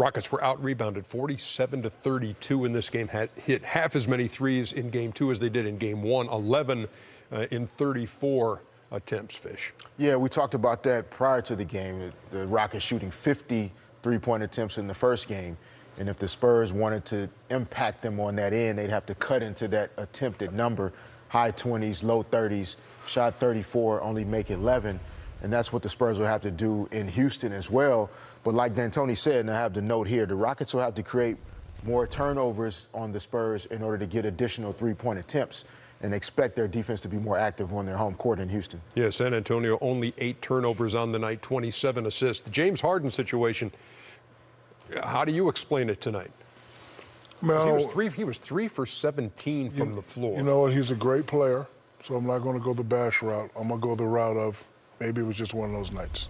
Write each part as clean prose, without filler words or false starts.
Rockets were out-rebounded 47-32 in this game, had hit half as many threes in Game 2 as they did in Game 1, 11 in 34 attempts, Fish. Yeah, we talked about that prior to the game. The Rockets shooting 50 three-point attempts in the first game. And if the Spurs wanted to impact them on that end, they'd have to cut into that attempted number, high 20s, low 30s, shot 34, only make 11. And that's what the Spurs will have to do in Houston as well. But like D'Antoni said, and I have the note here, the Rockets will have to create more turnovers on the Spurs in order to get additional three-point attempts and expect their defense to be more active on their home court in Houston. Yeah, San Antonio only 8 turnovers on the night, 27 assists. The James Harden situation, how do you explain it tonight? Well, he was 3 for 17 from the floor. You know what? He's a great player, so I'm not going to go the bash route. I'm going to go the route of maybe it was just one of those nights.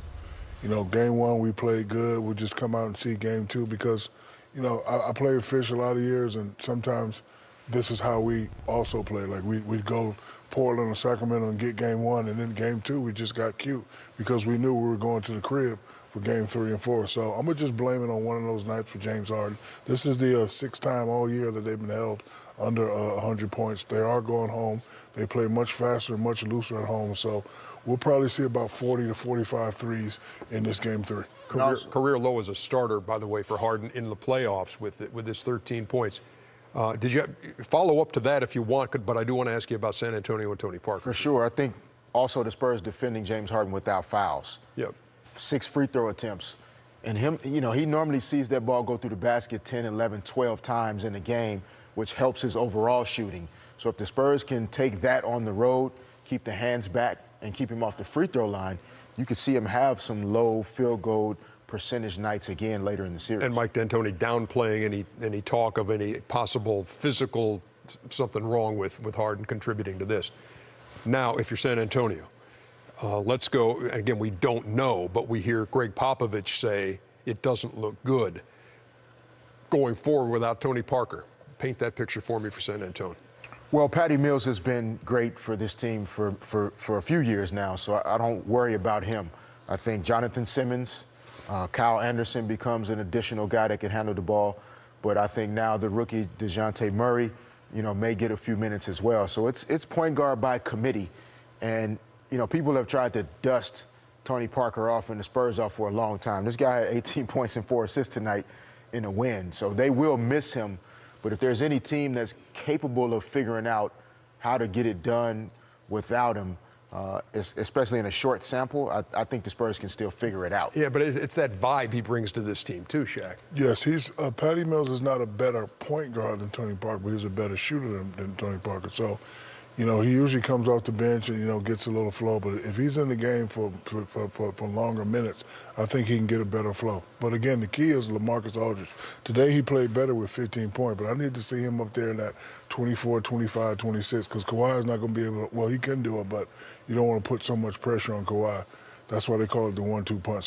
You know, Game 1 we played good. We'll just come out and see Game 2 because, you know, I played Fish a lot of years, and sometimes this is how we also play. Like we'd go Portland or Sacramento and get Game 1, and then Game 2 we just got cute because we knew we were going to the crib for Game 3 and 4. So I'm going to just blame it on one of those nights for James Harden. This is the sixth time all year that they've been held under 100 points. They are going home. They play much faster and much looser at home. So we'll probably see about 40 to 45 threes in this Game 3. Career low as a starter, by the way, for Harden in the playoffs with his 13 points. Did you follow up to that if you want, but I do want to ask you about San Antonio and Tony Parker. For sure. I think also the Spurs defending James Harden without fouls. Yep. 6 free throw attempts. And him, you know, he normally sees that ball go through the basket 10, 11, 12 times in a game, which helps his overall shooting. So if the Spurs can take that on the road, keep the hands back, and keep him off the free throw line, you could see him have some low field goal percentage nights again later in the series. And Mike D'Antoni downplaying any talk of any possible physical something wrong with Harden contributing to this. Now, if you're San Antonio, let's go. Again, we don't know, but we hear Greg Popovich say it doesn't look good going forward without Tony Parker. Paint that picture for me for San Antonio. Well, Patty Mills has been great for this team for a few years now, so I don't worry about him. I think Jonathan Simmons, Kyle Anderson becomes an additional guy that can handle the ball, but I think now the rookie DeJounte Murray, you know, may get a few minutes as well. So it's point guard by committee, and you know, people have tried to dust Tony Parker off and the Spurs off for a long time. This guy had 18 points and 4 assists tonight in a win, so they will miss him. But if there's any team that's capable of figuring out how to get it done without him, especially in a short sample, I think the Spurs can still figure it out. Yeah, but it's that vibe he brings to this team too, Shaq. Yes, Patty Mills is not a better point guard than Tony Parker, but he's a better shooter than Tony Parker. So, you know, he usually comes off the bench and, you know, gets a little flow. But if he's in the game for longer minutes, I think he can get a better flow. But again, the key is LaMarcus Aldridge. Today he played better with 15 points, but I need to see him up there in that 24, 25, 26, because Kawhi is not going to be able to, well, he can do it, but you don't want to put so much pressure on Kawhi. That's why they call it the 1-2 punch.